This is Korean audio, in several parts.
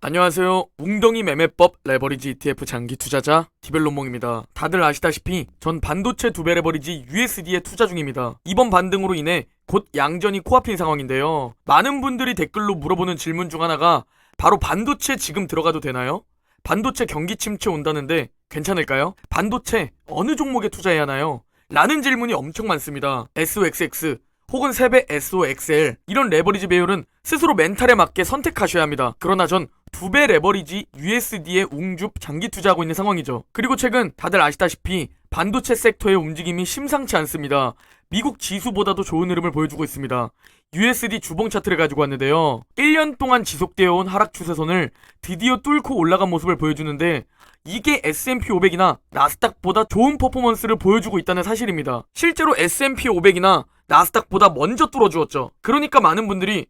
안녕하세요. 웅덩이 매매법 레버리지 ETF 장기 투자자 디벨론몽입니다. 다들 아시다시피 전 반도체 두배 레버리지 USD에 투자 중입니다. 이번 반등으로 인해 곧 양전이 코앞인 상황인데요. 많은 분들이 댓글로 물어보는 질문 중 하나가 바로 반도체 지금 들어가도 되나요? 반도체 경기 침체 온다는데 괜찮을까요? 반도체 어느 종목에 투자해야 하나요? 라는 질문이 엄청 많습니다. SOXX 혹은 3배 SOXL 이런 레버리지 배율은 스스로 멘탈에 맞게 선택하셔야 합니다. 그러나 전 2배 레버리지 USD에 웅줍 장기 투자하고 있는 상황이죠. 그리고 최근 다들 아시다시피 반도체 섹터의 움직임이 심상치 않습니다. 미국 지수보다도 좋은 흐름을 보여주고 있습니다. USD 주봉 차트를 가지고 왔는데요. 1년 동안 지속되어 온 하락 추세선을 드디어 뚫고 올라간 모습을 보여주는데 이게 S&P 500이나 나스닥보다 좋은 퍼포먼스를 보여주고 있다는 사실입니다. 실제로 S&P 500이나 나스닥보다 먼저 뚫어주었죠. 그러니까 많은 분들이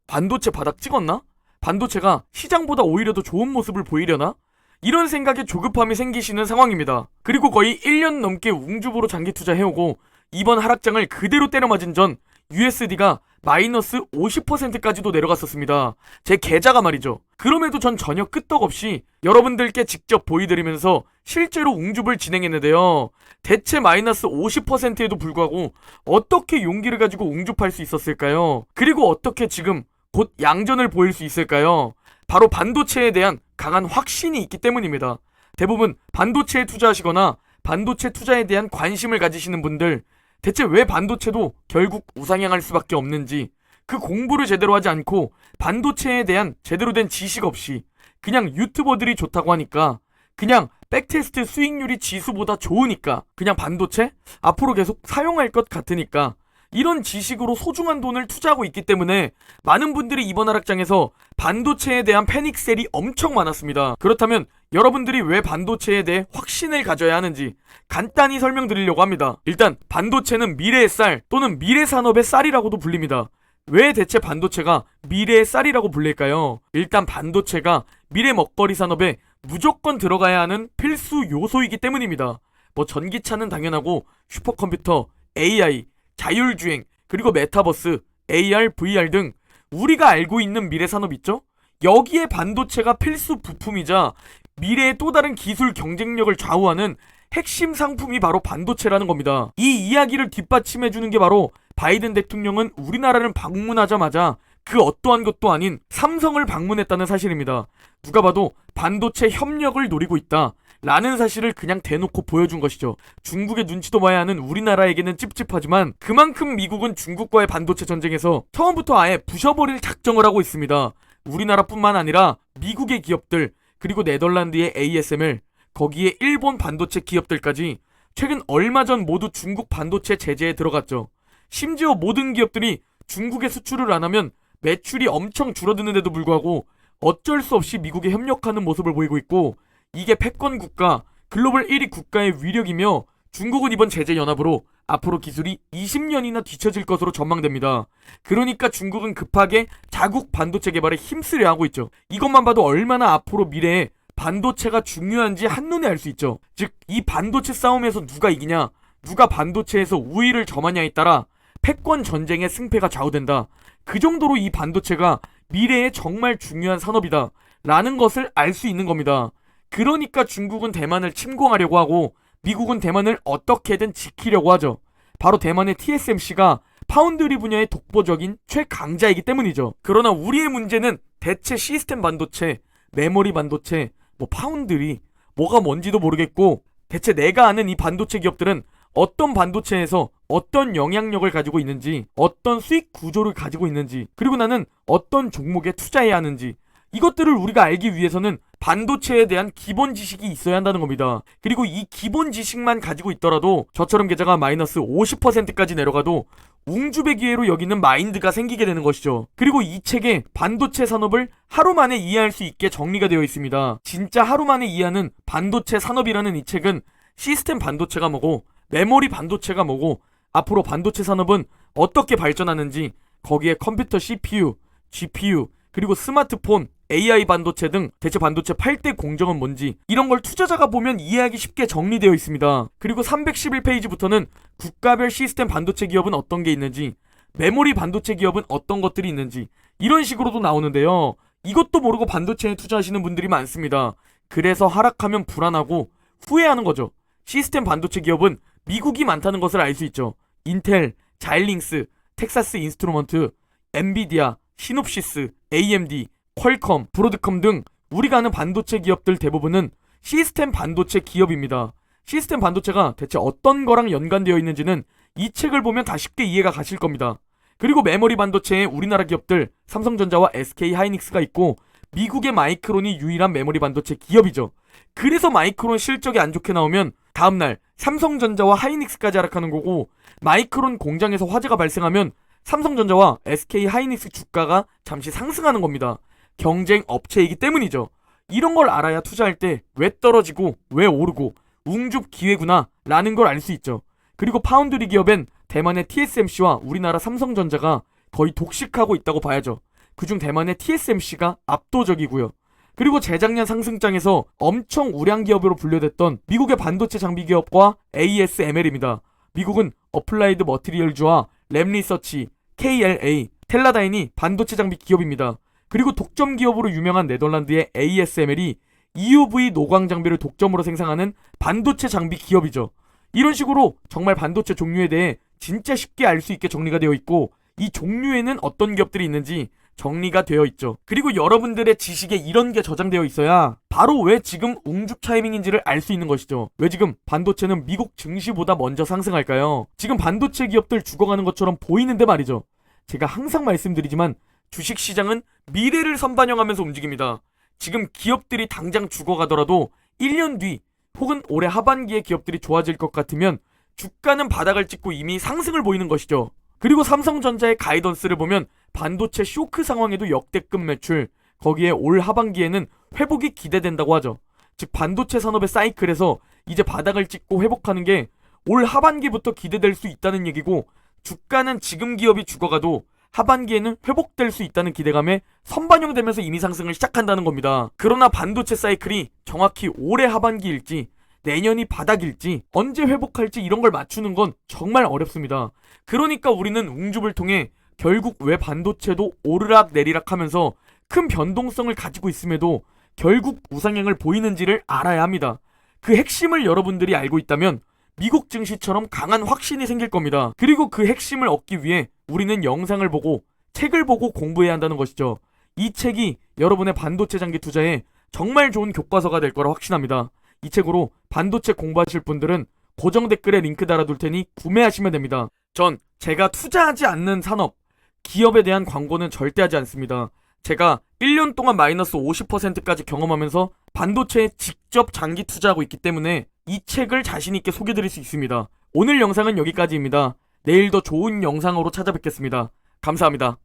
반도체 바닥 찍었나? 반도체가 시장보다 오히려 더 좋은 모습을 보이려나? 이런 생각에 조급함이 생기시는 상황입니다. 그리고 거의 1년 넘게 웅줍으로 장기 투자해오고 이번 하락장을 그대로 때려맞은 전 USD가 마이너스 50%까지도 내려갔었습니다. 제 계좌가 말이죠. 그럼에도 전 전혀 끄떡없이 여러분들께 직접 보여드리면서 실제로 웅줍을 진행했는데요. 대체 마이너스 50%에도 불구하고 어떻게 용기를 가지고 웅줍할 수 있었을까요? 그리고 어떻게 지금 곧 양전을 보일 수 있을까요? 바로 반도체에 대한 강한 확신이 있기 때문입니다. 대부분 반도체에 투자하시거나 반도체 투자에 대한 관심을 가지시는 분들, 대체 왜 반도체도 결국 우상향할 수밖에 없는지, 그 공부를 제대로 하지 않고 반도체에 대한 제대로 된 지식 없이 그냥 유튜버들이 좋다고 하니까, 그냥 백테스트 수익률이 지수보다 좋으니까, 그냥 반도체 앞으로 계속 사용할 것 같으니까 이런 지식으로 소중한 돈을 투자하고 있기 때문에 많은 분들이 이번 하락장에서 반도체에 대한 패닉셀이 엄청 많았습니다. 그렇다면 여러분들이 왜 반도체에 대해 확신을 가져야 하는지 간단히 설명드리려고 합니다. 일단 반도체는 미래의 쌀 또는 미래 산업의 쌀이라고도 불립니다. 왜 대체 반도체가 미래의 쌀이라고 불릴까요? 일단 반도체가 미래 먹거리 산업에 무조건 들어가야 하는 필수 요소이기 때문입니다. 전기차는 당연하고 슈퍼컴퓨터, AI, 자율주행, 그리고 메타버스, AR, VR 등 우리가 알고 있는 미래 산업 있죠? 여기에 반도체가 필수 부품이자 미래의 또 다른 기술 경쟁력을 좌우하는 핵심 상품이 바로 반도체라는 겁니다. 이 이야기를 뒷받침해주는 게 바로 바이든 대통령은 우리나라를 방문하자마자 그 어떠한 것도 아닌 삼성을 방문했다는 사실입니다. 누가 봐도 반도체 협력을 노리고 있다 라는 사실을 그냥 대놓고 보여준 것이죠. 중국의 눈치도 봐야 하는 우리나라에게는 찝찝하지만 그만큼 미국은 중국과의 반도체 전쟁에서 처음부터 아예 부셔버릴 작정을 하고 있습니다. 우리나라뿐만 아니라 미국의 기업들, 그리고 네덜란드의 ASML, 거기에 일본 반도체 기업들까지 최근 얼마 전 모두 중국 반도체 제재에 들어갔죠. 심지어 모든 기업들이 중국에 수출을 안 하면 매출이 엄청 줄어드는데도 불구하고 어쩔 수 없이 미국에 협력하는 모습을 보이고 있고, 이게 패권 국가, 글로벌 1위 국가의 위력이며 중국은 이번 제재 연합으로 앞으로 기술이 20년이나 뒤처질 것으로 전망됩니다. 그러니까 중국은 급하게 자국 반도체 개발에 힘쓰려 하고 있죠. 이것만 봐도 얼마나 앞으로 미래에 반도체가 중요한지 한눈에 알 수 있죠. 즉, 이 반도체 싸움에서 누가 이기냐, 누가 반도체에서 우위를 점하냐에 따라 패권 전쟁의 승패가 좌우된다. 그 정도로 이 반도체가 미래에 정말 중요한 산업이다 라는 것을 알 수 있는 겁니다. 그러니까 중국은 대만을 침공하려고 하고 미국은 대만을 어떻게든 지키려고 하죠. 바로 대만의 TSMC가 파운드리 분야의 독보적인 최강자이기 때문이죠. 그러나 우리의 문제는 대체 시스템 반도체, 메모리 반도체, 파운드리, 뭐가 뭔지도 모르겠고, 대체 내가 아는 이 반도체 기업들은 어떤 반도체에서 어떤 영향력을 가지고 있는지, 어떤 수익 구조를 가지고 있는지, 그리고 나는 어떤 종목에 투자해야 하는지, 이것들을 우리가 알기 위해서는 반도체에 대한 기본 지식이 있어야 한다는 겁니다. 그리고 이 기본 지식만 가지고 있더라도 저처럼 계좌가 마이너스 50%까지 내려가도 웅줍의 기회로 여기는 마인드가 생기게 되는 것이죠. 그리고 이 책에 반도체 산업을 하루 만에 이해할 수 있게 정리가 되어 있습니다. 진짜 하루 만에 이해하는 반도체 산업이라는 이 책은 시스템 반도체가 뭐고, 메모리 반도체가 뭐고, 앞으로 반도체 산업은 어떻게 발전하는지, 거기에 컴퓨터 CPU, GPU, 그리고 스마트폰, AI 반도체 등 대체 반도체 8대 공정은 뭔지, 이런 걸 투자자가 보면 이해하기 쉽게 정리되어 있습니다. 그리고 311페이지부터는 국가별 시스템 반도체 기업은 어떤 게 있는지, 메모리 반도체 기업은 어떤 것들이 있는지, 이런 식으로도 나오는데요. 이것도 모르고 반도체에 투자하시는 분들이 많습니다. 그래서 하락하면 불안하고 후회하는 거죠. 시스템 반도체 기업은 미국이 많다는 것을 알 수 있죠. 인텔, 자일링스, 텍사스 인스트루먼트, 엔비디아, 시놉시스, AMD, 퀄컴, 브로드컴 등 우리가 아는 반도체 기업들 대부분은 시스템 반도체 기업입니다. 시스템 반도체가 대체 어떤 거랑 연관되어 있는지는 이 책을 보면 다 쉽게 이해가 가실 겁니다. 그리고 메모리 반도체에 우리나라 기업들 삼성전자와 SK하이닉스가 있고 미국의 마이크론이 유일한 메모리 반도체 기업이죠. 그래서 마이크론 실적이 안 좋게 나오면 다음날 삼성전자와 하이닉스까지 하락하는 거고, 마이크론 공장에서 화재가 발생하면 삼성전자와 SK하이닉스 주가가 잠시 상승하는 겁니다. 경쟁 업체이기 때문이죠. 이런 걸 알아야 투자할 때 왜 떨어지고 왜 오르고 웅줍 기회구나 라는 걸 알 수 있죠. 그리고 파운드리 기업엔 대만의 TSMC와 우리나라 삼성전자가 거의 독식하고 있다고 봐야죠. 그중 대만의 TSMC가 압도적이고요. 그리고 재작년 상승장에서 엄청 우량 기업으로 분류됐던 미국의 반도체 장비 기업과 ASML입니다. 미국은 어플라이드 머티리얼즈와 램리서치, KLA, 텔라다인이 반도체 장비 기업입니다. 그리고 독점 기업으로 유명한 네덜란드의 ASML이 EUV 노광 장비를 독점으로 생산하는 반도체 장비 기업이죠. 이런 식으로 정말 반도체 종류에 대해 진짜 쉽게 알 수 있게 정리가 되어 있고, 이 종류에는 어떤 기업들이 있는지 정리가 되어 있죠. 그리고 여러분들의 지식에 이런 게 저장되어 있어야 바로 왜 지금 웅줍 타이밍인지를 알 수 있는 것이죠. 왜 지금 반도체는 미국 증시보다 먼저 상승할까요? 지금 반도체 기업들 죽어가는 것처럼 보이는데 말이죠. 제가 항상 말씀드리지만 주식시장은 미래를 선반영하면서 움직입니다. 지금 기업들이 당장 죽어가더라도 1년 뒤 혹은 올해 하반기에 기업들이 좋아질 것 같으면 주가는 바닥을 찍고 이미 상승을 보이는 것이죠. 그리고 삼성전자의 가이던스를 보면 반도체 쇼크 상황에도 역대급 매출, 거기에 올 하반기에는 회복이 기대된다고 하죠. 즉 반도체 산업의 사이클에서 이제 바닥을 찍고 회복하는 게 올 하반기부터 기대될 수 있다는 얘기고, 주가는 지금 기업이 죽어가도 하반기에는 회복될 수 있다는 기대감에 선반영되면서 이미 상승을 시작한다는 겁니다. 그러나 반도체 사이클이 정확히 올해 하반기일지 내년이 바닥일지 언제 회복할지 이런 걸 맞추는 건 정말 어렵습니다. 그러니까 우리는 웅줍을 통해 결국 왜 반도체도 오르락 내리락 하면서 큰 변동성을 가지고 있음에도 결국 우상향을 보이는지를 알아야 합니다. 그 핵심을 여러분들이 알고 있다면 미국 증시처럼 강한 확신이 생길 겁니다. 그리고 그 핵심을 얻기 위해 우리는 영상을 보고 책을 보고 공부해야 한다는 것이죠. 이 책이 여러분의 반도체 장기 투자에 정말 좋은 교과서가 될 거라 확신합니다. 이 책으로 반도체 공부하실 분들은 고정 댓글에 링크 달아둘 테니 구매하시면 됩니다. 전 제가 투자하지 않는 산업, 기업에 대한 광고는 절대 하지 않습니다. 제가 1년 동안 마이너스 50%까지 경험하면서 반도체에 직접 장기 투자하고 있기 때문에 이 책을 자신있게 소개드릴 수 있습니다. 오늘 영상은 여기까지입니다. 내일 더 좋은 영상으로 찾아뵙겠습니다. 감사합니다.